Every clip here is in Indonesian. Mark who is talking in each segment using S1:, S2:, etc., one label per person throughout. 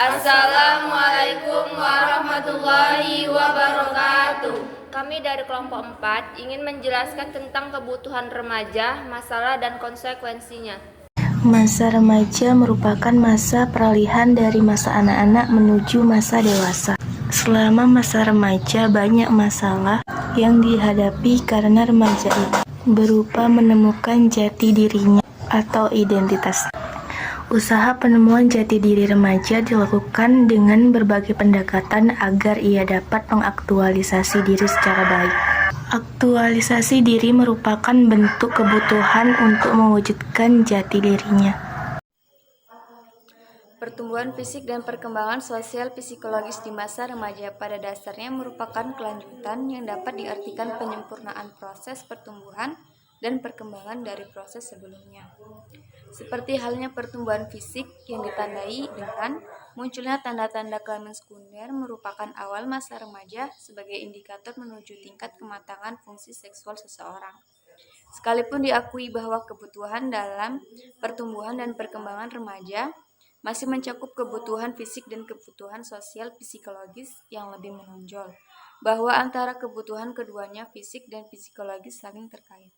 S1: Assalamualaikum warahmatullahi wabarakatuh.
S2: Kami dari kelompok 4 ingin menjelaskan tentang kebutuhan remaja, masalah dan konsekuensinya.
S3: Masa remaja merupakan masa peralihan dari masa anak-anak menuju masa dewasa. Selama masa remaja banyak masalah yang dihadapi karena remaja itu berupa menemukan jati dirinya atau identitas. Usaha penemuan jati diri remaja dilakukan dengan berbagai pendekatan agar ia dapat mengaktualisasi diri secara baik. Aktualisasi diri merupakan bentuk kebutuhan untuk mewujudkan jati dirinya.
S4: Pertumbuhan fisik dan perkembangan sosial psikologis di masa remaja pada dasarnya merupakan kelanjutan yang dapat diartikan penyempurnaan proses pertumbuhan dan perkembangan dari proses sebelumnya. Seperti halnya pertumbuhan fisik yang ditandai dengan munculnya tanda-tanda kelamin sekunder merupakan awal masa remaja sebagai indikator menuju tingkat kematangan fungsi seksual seseorang. Sekalipun diakui bahwa kebutuhan dalam pertumbuhan dan perkembangan remaja masih mencakup kebutuhan fisik dan kebutuhan sosial psikologis yang lebih menonjol, bahwa antara kebutuhan keduanya fisik dan psikologis saling terkait.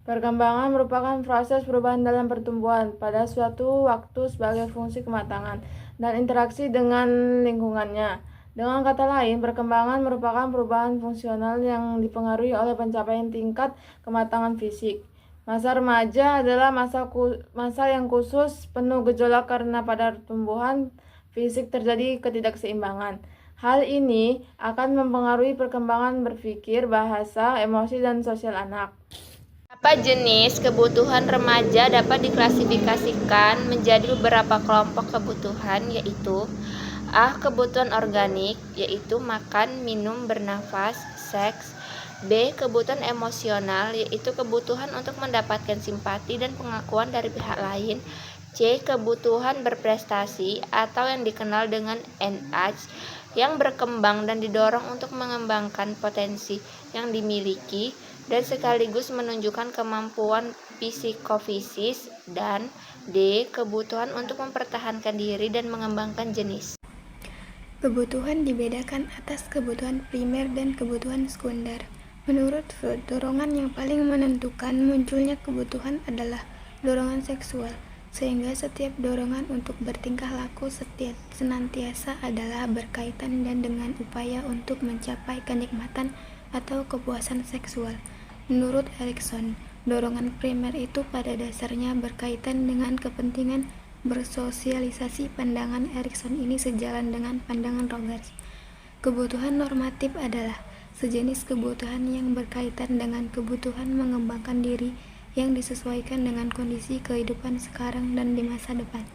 S1: Perkembangan merupakan proses perubahan dalam pertumbuhan pada suatu waktu sebagai fungsi kematangan dan interaksi dengan lingkungannya. Dengan kata lain, perkembangan merupakan perubahan fungsional yang dipengaruhi oleh pencapaian tingkat kematangan fisik. Masa remaja adalah masa yang khusus penuh gejolak karena pada pertumbuhan fisik terjadi ketidakseimbangan. Hal ini akan mempengaruhi perkembangan berpikir, bahasa, emosi, dan sosial anak.
S2: Apa jenis kebutuhan remaja dapat diklasifikasikan menjadi beberapa kelompok kebutuhan, yaitu A. Kebutuhan organik, yaitu makan, minum, bernafas, seks. B. Kebutuhan emosional, yaitu kebutuhan untuk mendapatkan simpati dan pengakuan dari pihak lain. C. Kebutuhan berprestasi atau yang dikenal dengan NH, yang berkembang dan didorong untuk mengembangkan potensi yang dimiliki dan sekaligus menunjukkan kemampuan psikofisis. Dan D. Kebutuhan untuk mempertahankan diri dan mengembangkan jenis.
S5: Kebutuhan dibedakan atas kebutuhan primer dan kebutuhan sekunder. Menurut Freud, dorongan yang paling menentukan munculnya kebutuhan adalah dorongan seksual, sehingga setiap dorongan untuk bertingkah laku senantiasa adalah berkaitan dan dengan upaya untuk mencapai kenikmatan atau kepuasan seksual. Menurut Erikson, dorongan primer itu pada dasarnya berkaitan dengan kepentingan bersosialisasi. Pandangan Erikson ini sejalan dengan pandangan Rogers. Kebutuhan normatif adalah sejenis kebutuhan yang berkaitan dengan kebutuhan mengembangkan diri yang disesuaikan dengan kondisi kehidupan sekarang dan di masa depan.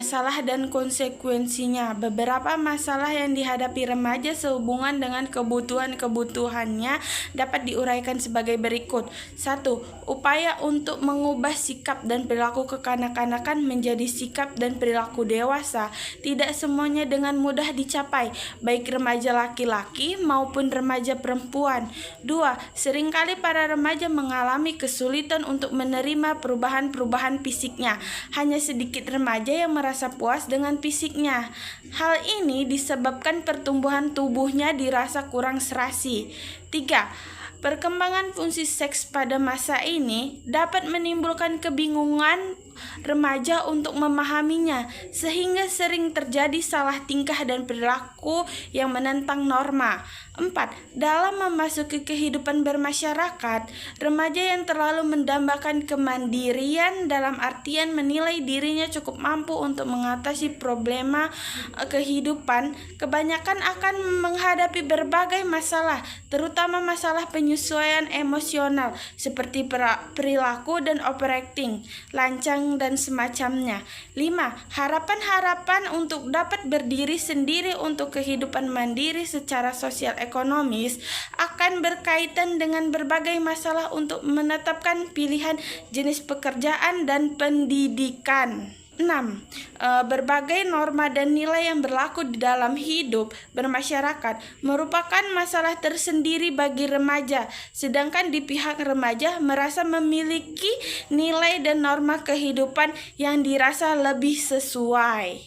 S6: Masalah dan konsekuensinya. Beberapa masalah yang dihadapi remaja sehubungan dengan kebutuhan-kebutuhannya dapat diuraikan sebagai berikut. 1. Upaya untuk mengubah sikap dan perilaku kekanak-kanakan menjadi sikap dan perilaku dewasa tidak semuanya dengan mudah dicapai, baik remaja laki-laki maupun remaja perempuan. 2. Seringkali para remaja mengalami kesulitan untuk menerima perubahan-perubahan fisiknya. Hanya sedikit remaja yang merasa puas dengan fisiknya. Hal ini disebabkan pertumbuhan tubuhnya dirasa kurang serasi. 3. Perkembangan fungsi seks pada masa ini dapat menimbulkan kebingungan remaja untuk memahaminya, sehingga sering terjadi salah tingkah dan perilaku yang menentang norma. 4. Dalam memasuki kehidupan bermasyarakat, remaja yang terlalu mendambakan kemandirian dalam artian menilai dirinya cukup mampu untuk mengatasi problema kehidupan, kebanyakan akan menghadapi berbagai masalah, terutama masalah penyesuaian emosional seperti perilaku dan overacting, lancang dan semacamnya. 5. Harapan-harapan untuk dapat berdiri sendiri untuk kehidupan mandiri secara sosial ekonomis akan berkaitan dengan berbagai masalah untuk menetapkan pilihan jenis pekerjaan dan pendidikan. 6. Berbagai norma dan nilai yang berlaku di dalam hidup bermasyarakat merupakan masalah tersendiri bagi remaja, sedangkan di pihak remaja merasa memiliki nilai dan norma kehidupan yang dirasa lebih sesuai.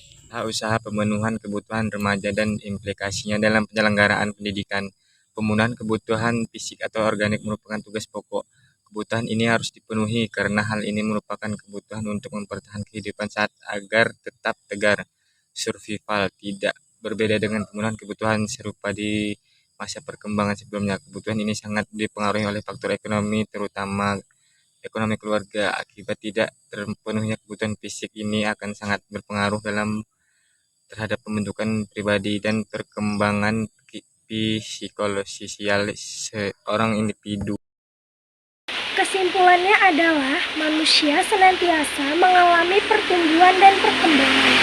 S7: usaha pemenuhan kebutuhan remaja dan implikasinya dalam penyelenggaraan pendidikan. Pemenuhan kebutuhan fisik atau organik merupakan tugas pokok. Kebutuhan ini harus dipenuhi karena hal ini merupakan kebutuhan untuk mempertahankan kehidupan saat agar tetap tegar, survival. Tidak berbeda dengan pemenuhan kebutuhan serupa di masa perkembangan sebelumnya. Kebutuhan ini sangat dipengaruhi oleh faktor ekonomi, terutama ekonomi keluarga. Akibat tidak terpenuhinya kebutuhan fisik ini akan sangat berpengaruh terhadap pembentukan pribadi dan perkembangan psikososial seorang individu.
S8: Kesimpulannya adalah manusia senantiasa mengalami pertumbuhan dan perkembangan.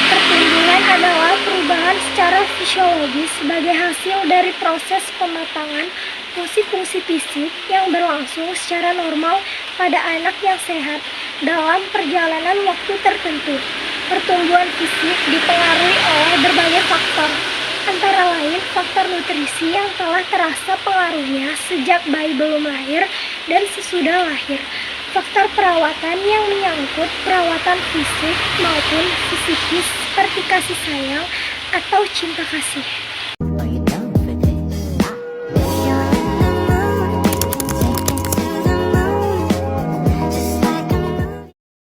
S8: Pertumbuhan adalah perubahan secara fisiologis sebagai hasil dari proses pematangan fungsi-fungsi fisik yang berlangsung secara normal pada anak yang sehat dalam perjalanan waktu tertentu. Pertumbuhan fisik dipengaruhi oleh berbagai faktor, antara lain faktor nutrisi yang telah terasa pengaruhnya sejak bayi belum lahir dan sesudah lahir, faktor perawatan yang menyangkut perawatan fisik maupun psikis seperti kasih sayang atau cinta kasih.